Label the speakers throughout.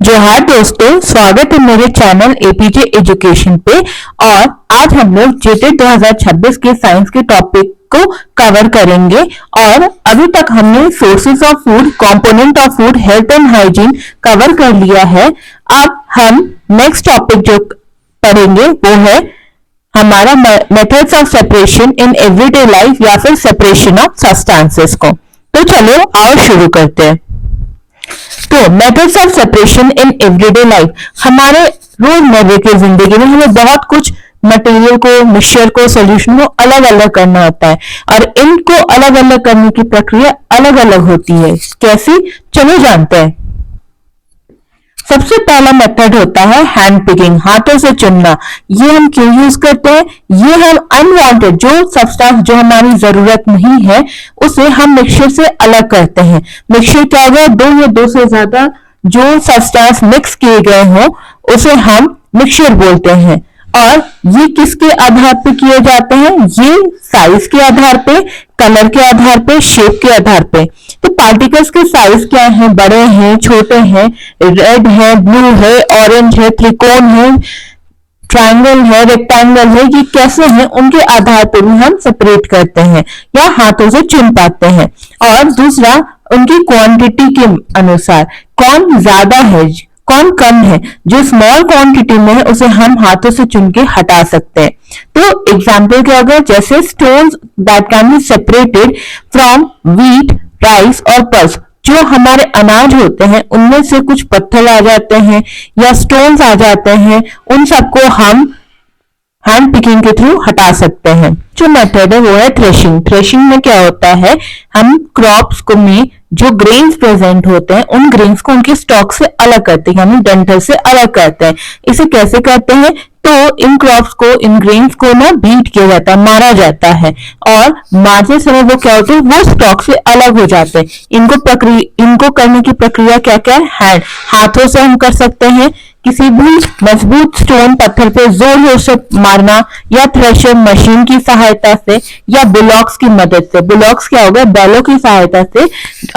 Speaker 1: जोहार दोस्तों, स्वागत है मेरे चैनल एपीजे एजुकेशन पे। और आज हम लोग जेटेड 2026 के साइंस के टॉपिक को कवर करेंगे। और अभी तक हमने sources of food, component of food, health and hygiene cover कर लिया है। अब हम नेक्स्ट टॉपिक जो पढ़ेंगे वो है हमारा methods of separation in everyday life या फिर सेपरेशन ऑफ सब्सटेंसेस को। तो चलो आओ शुरू करते हैं। तो methods of separation in everyday life, हमारे रोजमर्रे की जिंदगी में हमें बहुत कुछ मटेरियल को, मिक्सचर को, सॉल्यूशन को अलग अलग करना होता है और इनको अलग अलग करने की प्रक्रिया अलग अलग होती है। कैसी, चलो जानते हैं। सबसे पहला मेथड होता है हैंड पिकिंग, हाथों से चुनना। ये हम क्यों यूज करते हैं? ये हम अनवांटेड जो सब्सटेंस जो हमारी जरूरत नहीं है उसे हम मिक्सचर से अलग करते हैं। मिक्सचर क्या होगा? दो या दो से ज्यादा जो सब्सटेंस मिक्स किए गए हो उसे हम मिक्सचर बोलते हैं। और ये किसके आधार पे किए जाते हैं? ये साइज के आधार पे, कलर के आधार पे, शेप के आधार पे। तो पार्टिकल्स के साइज क्या है? बड़े हैं, छोटे हैं, रेड है, ब्लू है, ऑरेंज है, त्रिकोण है, ट्रायंगल है, रेक्टेंगल है, ये कैसे हैं उनके आधार पर भी हम सेपरेट करते हैं या हाथों से चुन पाते हैं। और दूसरा, उनकी क्वांटिटी के अनुसार कौन ज्यादा है, कौन कम है। जो स्मॉल क्वांटिटी में है उसे हम हाथों से चुन के हटा सकते हैं। तो एग्जाम्पल क्या होगा? जैसे stones that can be separated from wheat, rice और पल्स। जो हमारे अनाज होते हैं उनमें से कुछ पत्थर आ जाते हैं या स्टोन्स आ जाते हैं, उन सबको हम हैंड पिकिंग के थ्रू हटा सकते हैं। जो मेथड है वो है थ्रेशिंग। थ्रेशिंग में क्या होता है? हम क्रॉप्स को में जो ग्रेन्स प्रेजेंट होते हैं उन ग्रेन्स को उनके स्टॉक से अलग करते हैं, यानी डंठल से अलग करते हैं। इसे कैसे करते हैं? तो इन क्रॉप्स को, इन ग्रेन्स को ना बीट किया जाता है, मारा जाता है और मारते समय वो क्या होते हैं? वो स्टॉक से अलग हो जाते हैं। इनको करने की प्रक्रिया क्या क्या है? हाथों से हम कर सकते हैं, किसी भी मजबूत स्टोन पत्थर पे जोर से मारना, या थ्रेशर मशीन की सहायता से, या बुलॉक्स की मदद से। बुलॉक्स क्या होगा? बैलों की सहायता से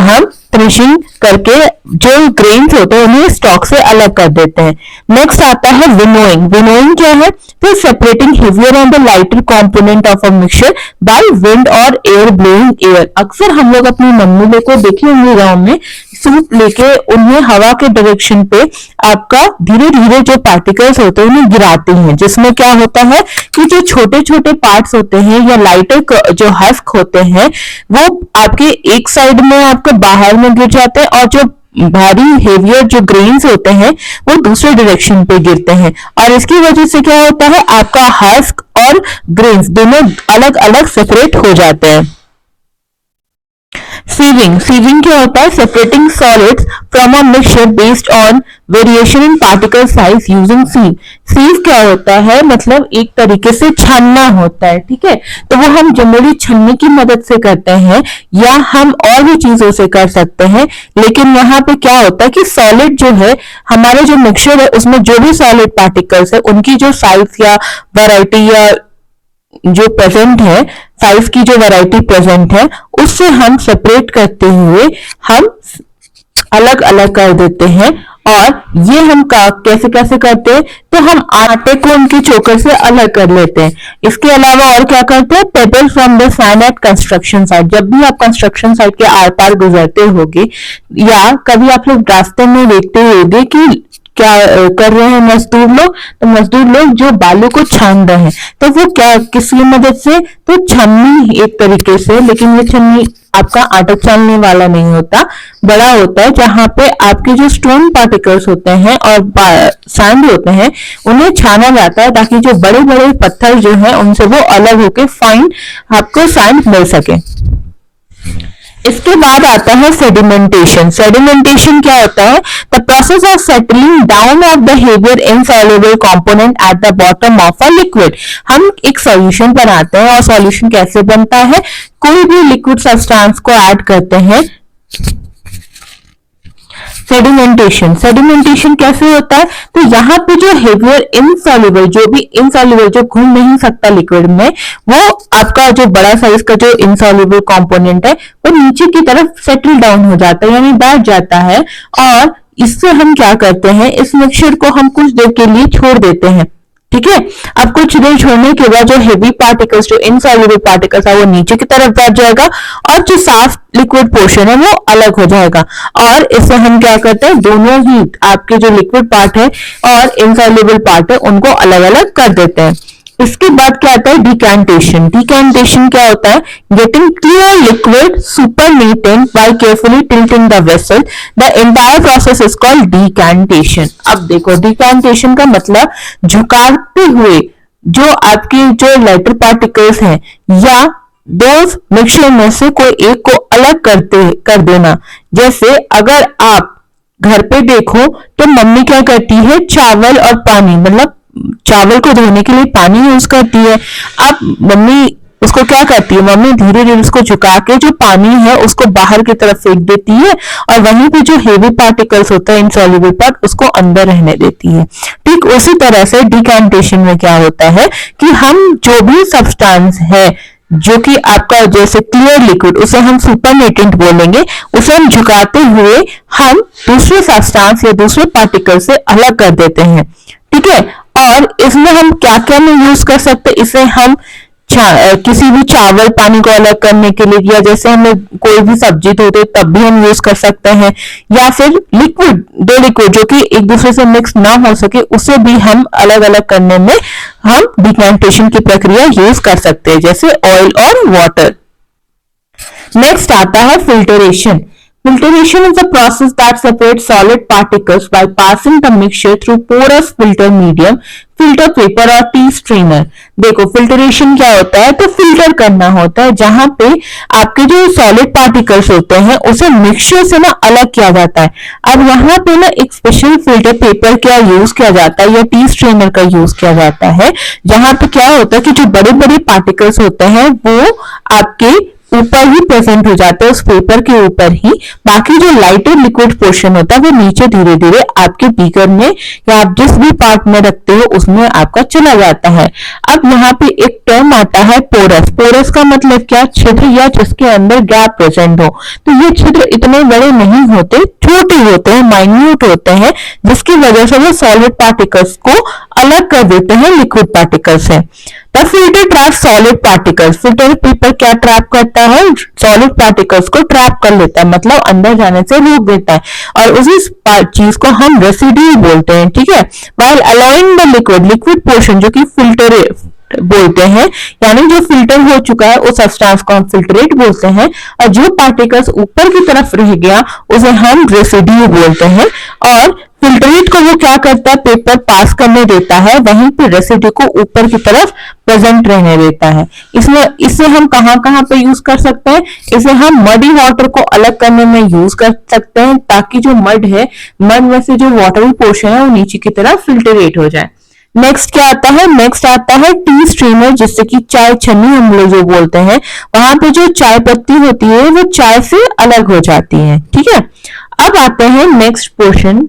Speaker 1: हम थ्रेशिंग करके जो ग्रेन्स होते हैं उन्हें स्टॉक से अलग कर देते हैं। नेक्स्ट आता है विनोइंग। विनोइंग क्या है? तो separating heavier and the lighter component of a mixture by wind और एयर ब्लोइंग एयर। अक्सर हम लोग अपनी मम्मी लोग को देखे होंगे गांव में, सूप लेके उन्हें हवा के डायरेक्शन पे आपका धीरे धीरे जो पार्टिकल्स होते हैं उन्हें गिराते हैं, जिसमें क्या होता है कि जो छोटे छोटे पार्ट्स होते हैं या लाइटर जो हस्क होते हैं वो आपके एक साइड में आपके बाहर में गिर जाते हैं और जो भारी हेवियर जो ग्रेन्स होते हैं वो दूसरे डायरेक्शन पे गिरते हैं। और इसकी वजह से क्या होता है? आपका हस्क और ग्रेन्स दोनों अलग अलग सेपरेट हो जाते हैं। सीविंग। सीविंग क्या होता है? Separating solids from a mixture based on variation in particle size using sieve. Sieve क्या होता है? मतलब एक तरीके से छानना होता है, ठीक है। तो वो हम जनरली छन्नी की मदद से करते हैं या हम और भी चीजों से कर सकते हैं। लेकिन यहाँ पे क्या होता है कि सॉलिड जो है, हमारे जो मिक्सचर है उसमें जो भी सॉलिड पार्टिकल्स है उनकी जो साइज या वैरायटी या जो प्रेजेंट है, साइज की जो वैरायटी प्रेजेंट है उससे हम सेपरेट करते हुए हम अलग अलग कर देते हैं। और ये हम कैसे कैसे करते हैं? तो हम आटे को उनके चोकर से अलग कर लेते हैं। इसके अलावा और क्या करते हैं? Pebbles from the sand at construction site. जब भी आप कंस्ट्रक्शन साइट के आर पार गुजरते होगे या कभी आप लोग रास्ते में देखते होंगे कि क्या कर रहे हैं मजदूर लोग, तो मजदूर लोग जो बालू को छान रहे हैं, तो वो क्या, किसकी मदद से? तो छन्नी एक तरीके से, लेकिन ये छन्नी आपका आटा छानने वाला नहीं होता, बड़ा होता है, जहां पे आपके जो स्टोन पार्टिकल्स होते हैं और सैंड होते हैं उन्हें छाना जाता है ताकि जो बड़े बड़े पत्थर जो है उनसे वो अलग होके फाइन आपको सैंड मिल सके। इसके बाद आता है सेडिमेंटेशन। सेडिमेंटेशन क्या होता है? The process of settling down of the heavier insoluble component at the bottom of a liquid. हम एक सॉल्यूशन बनाते हैं और सॉल्यूशन कैसे बनता है? कोई भी लिक्विड सब्सटेंस को ऐड करते हैं। सेडिमेंटेशन। सेडिमेंटेशन कैसे होता है? तो यहाँ पे जो हेवियर इनसॉल्युबल, जो भी इनसॉल्युबल जो घुल नहीं सकता लिक्विड में, वो आपका जो बड़ा साइज का जो इनसॉल्युबल कंपोनेंट है वो नीचे की तरफ सेटल डाउन हो जाता है, यानी बैठ जाता है। और इससे हम क्या करते हैं, इस मिक्सचर को हम कुछ देर के लिए छोड़ देते हैं। ठीक है, अब कुछ देर छोड़ने के बाद जो हेवी पार्टिकल्स, जो इनसॉल्युबल पार्टिकल्स है, वो नीचे की तरफ बैठ जाएगा और जो साफ लिक्विड पोर्शन है वो अलग हो जाएगा। और इससे हम क्या करते हैं, दोनों ही आपके जो लिक्विड पार्ट है और इनसॉल्युबल पार्ट है उनको अलग अलग कर देते हैं। इसके बाद क्या आता है, डिकैंटेशन। डिकैंटेशन क्या होता है, getting clear liquid supernated by carefully tilting the vessel, the entire process is called decantation. अब देखो, डिकैंटेशन का मतलब झुकाते हुए जो आपके जो लाइटर पार्टिकल्स हैं या दो मिक्सचर में से कोई एक को अलग कर देना। जैसे अगर आप घर पे देखो तो मम्मी क्या करती है, चावल और पानी, मतलब चावल को धोने के लिए पानी यूज करती है। अब मम्मी उसको क्या करती है, मम्मी धीरे धीरे उसको झुका के जो पानी है उसको बाहर की तरफ फेंक देती है और वहीं पे जो हेवी पार्टिकल्स होता है इनसॉल्युबल पार्ट उसको अंदर रहने देती है। ठीक उसी तरह से डिकैंटेशन में क्या होता है कि हम जो भी सब्सटेंस है जो कि आपका जैसे क्लियर लिक्विड, उसे हम सुपरनेटेंट बोलेंगे, उसे हम झुकाते हुए हम दूसरे सब्सटेंस या दूसरे पार्टिकल से अलग कर देते हैं। ठीक है, और इसमें हम क्या क्या में यूज कर सकते हैं, इसे हम किसी भी चावल पानी को अलग करने के लिए, या जैसे हमें कोई भी सब्जी धोते तब भी हम यूज कर सकते हैं, या फिर लिक्विड, दो लिक्विड जो कि एक दूसरे से मिक्स ना हो सके उसे भी हम अलग अलग करने में हम डिकैंटेशन की प्रक्रिया यूज कर सकते हैं, जैसे ऑयल और वाटर। नेक्स्ट आता है filtration. Filtration is a process that separates solid particles by passing the mixture through porous filter medium, filter paper और टी स्ट्रेनर। देखो फिल्टरेशन क्या होता है, तो फिल्टर करना होता है जहां पे आपके जो सॉलिड पार्टिकल्स होते हैं उसे मिक्सचर से ना अलग किया जाता है। अब यहाँ पे ना एक स्पेशल फिल्टर पेपर क्या यूज किया जाता है या टी स्ट्रेनर का यूज किया जाता है, जहां पे क्या होता है कि जो बड़े बड़े पार्टिकल्स होते हैं वो आपके ऊपर ही प्रेजेंट हो जाता है, उस पेपर के ऊपर ही, बाकी जो लाइटर लिक्विड पोर्शन होता है वो नीचे धीरे धीरे आपके बीकर में या आप जिस भी पार्ट में रखते हो उसमें आपका चला जाता है। अब यहाँ पे एक टर्म आता है पोरस। पोरस का मतलब क्या, छिद्र या जिसके अंदर गैप प्रेजेंट हो। तो ये छिद्र इतने बड़े नहीं होते, छोटे होते हैं, माइन्यूट होते हैं, जिसकी वजह से वो सॉलिड पार्टिकल्स को अलग कर देते हैं लिक्विड पार्टिकल से। The filter trap solid particles. Filter paper क्या ट्रैप करता है, सॉलिड पार्टिकल्स को ट्रैप कर लेता है, मतलब अंदर जाने से रोक देता है, और उसी चीज को हम रेसिड्यू बोलते हैं। ठीक है, while allowing the liquid portion जो कि फिल्टर बोलते हैं, यानी जो फिल्टर हो चुका है उस सब्सटेंस को हम फिल्ट्रेट बोलते हैं, और जो पार्टिकल्स ऊपर की तरफ रह गया उसे हम रेसिड्यू बोलते हैं। और फिल्ट्रेट को वो क्या करता है, पेपर पास करने देता है, वहीं पे रेसिड्यू को ऊपर की तरफ प्रेजेंट रहने देता है। इसमें इसे हम कहां कहां पे यूज कर सकते हैं, इसे हम मडी वाटर को अलग करने में यूज कर सकते हैं, ताकि जो मड है, मड में से जो वाटरी पोर्शन है वो नीचे की तरफ फिल्ट्रेट हो जाए। नेक्स्ट क्या आता है, नेक्स्ट आता है टी स्ट्रीमर, जिससे कि चाय छन्नी हम लोग जो बोलते हैं, वहां पे जो चाय पत्ती होती है वो चाय से अलग हो जाती है। ठीक है, अब आते हैं नेक्स्ट पोर्शन,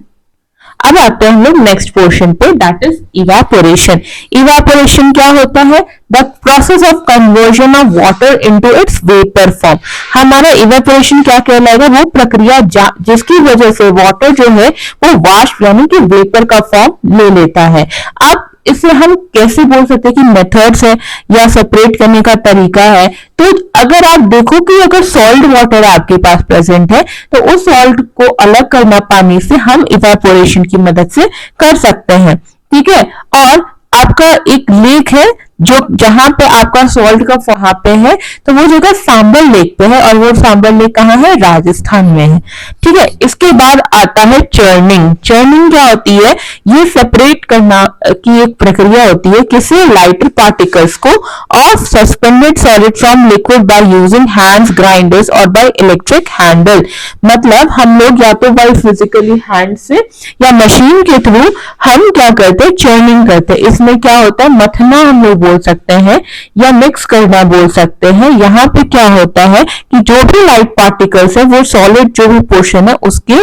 Speaker 1: अब आते हैं हम लोग नेक्स्ट पोर्शन पे, दैट इज इवापोरेशन। इवापोरेशन क्या होता है, the process of conversion of water into its vapour form. हमारा इवापोरेशन क्या कहलाएगा, वो प्रक्रिया जिसकी वजह से वाटर जो है वो वाष्प यानी कि वेपर का फॉर्म ले लेता है। अब इसे हम कैसे बोल सकते हैं कि मेथड्स है या सेपरेट करने का तरीका है, तो अगर आप देखो कि अगर सॉल्ट वाटर आपके पास प्रेजेंट है तो उस सॉल्ट को अलग करना पानी से हम इवापोरेशन की मदद से कर सकते हैं। ठीक है, और आपका एक लेक है जो जहां पे आपका सॉल्ट का वहां पे है, तो वो जगह सांबर लेक पे है, और वो सांबर लेक कहाँ है, राजस्थान में है। ठीक है, इसके बाद आता है चर्निंग। चर्निंग क्या होती है, ये सेपरेट करना की एक प्रक्रिया होती है, किसी लाइटर पार्टिकल्स को of suspended solid from liquid by using hands, grinders और बाय इलेक्ट्रिक हैंडल। मतलब हम लोग या तो बाय फिजिकली हैंड से या मशीन के थ्रू हम क्या करते हैं, चर्निंग करते हैं। इसमें क्या होता है, मथना हम लोग बोल सकते हैं या मिक्स करना बोल सकते हैं। यहाँ पे क्या होता है कि जो भी लाइट पार्टिकल्स है वो सॉलिड जो भी पोर्शन है उसके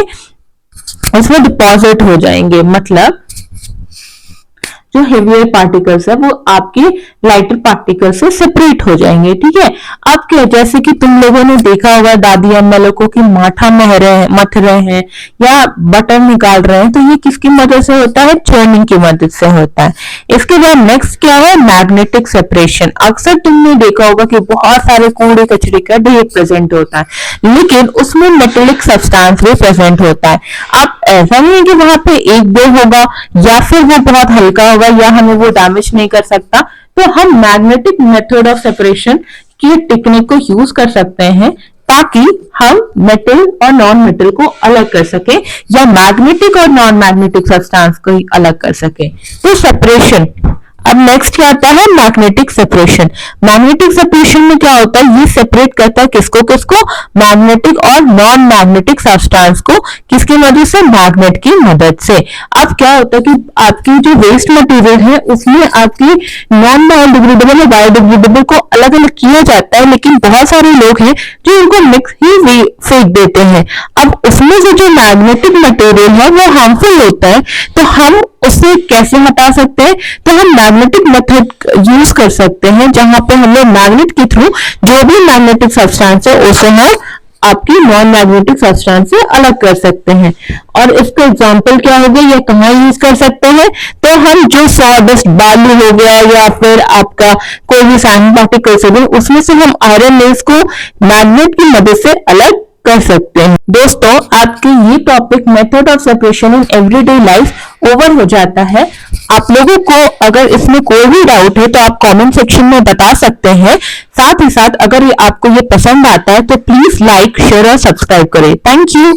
Speaker 1: उसमें डिपॉजिट हो जाएंगे। मतलब जो हेवियर पार्टिकल्स है वो आपके लाइटर पार्टिकल से सेपरेट हो जाएंगे। ठीक है, अब क्या, जैसे कि तुम लोगों ने देखा होगा दादी अम्मा लोगों की माठा मथ रहे हैं या बटर निकाल रहे हैं, तो ये किसकी मदद से होता है? चर्निंग की मदद से होता है। इसके बाद नेक्स्ट क्या है? Magnetic separation. अक्सर तुमने देखा होगा कि बहुत सारे कूड़े कचरे का ढेर प्रेजेंट होता है, लेकिन उसमें मेटेलिक सब्सटेंस भी प्रेजेंट होता है। अब ऐसा नहीं है कि वहां पे एक दो होगा या फिर वो बहुत हल्का होगा या हमें वो डैमेज नहीं कर सकता, तो हम मैग्नेटिक मेथड ऑफ सेपरेशन की टेक्निक को यूज कर सकते हैं ताकि हम मेटल और नॉन मेटल को अलग कर सके या मैग्नेटिक और नॉन मैग्नेटिक सब्सटेंस को ही अलग कर सके। तो सेपरेशन। अब नेक्स्ट क्या आता है? Magnetic separation. मैग्नेटिक सेपरेशन में क्या होता है? ये सेपरेट करता है किसको किसको? मैग्नेटिक और नॉन मैग्नेटिक सब्सटेंस को। किसकी मदद से? मैग्नेट की मदद से। अब क्या होता है कि आपकी जो वेस्ट मटेरियल है उसमें आपकी नॉन बायोडिग्रेडेबल और बायोडिग्रेडेबल को अलग अलग किया जाता है, लेकिन बहुत सारे लोग हैं जो इनको मिक्स ही फेंक देते हैं। अब उसमें से जो मैग्नेटिक मटेरियल है वो हार्मफुल होता है, तो हम उसे कैसे हटा सकते हैं? तो हम मैग्नेटिक मेथड यूज कर सकते हैं, जहां पे हम लोग मैग्नेट के थ्रू जो भी मैग्नेटिक सब्सटेंस है उसे हम आपकी नॉन मैग्नेटिक सब्सटेंस से अलग कर सकते हैं। और इसका एग्जांपल क्या हो गया, ये कहाँ यूज कर सकते हैं? तो हम जो सॉडस्ट बालू हो गया या फिर आपका कोई भी सैंड पार्टिकल्स हो गए, उसमें से हम आयरन लेस को मैग्नेट की मदद से अलग कर सकते हैं। दोस्तों, आपके ये topic method of separation in everyday life over हो जाता है। आप लोगों को अगर इसमें कोई भी डाउट है तो आप कमेंट सेक्शन में बता सकते हैं। साथ ही साथ अगर आपको ये पसंद आता है तो प्लीज लाइक, शेयर और सब्सक्राइब करें। Thank you.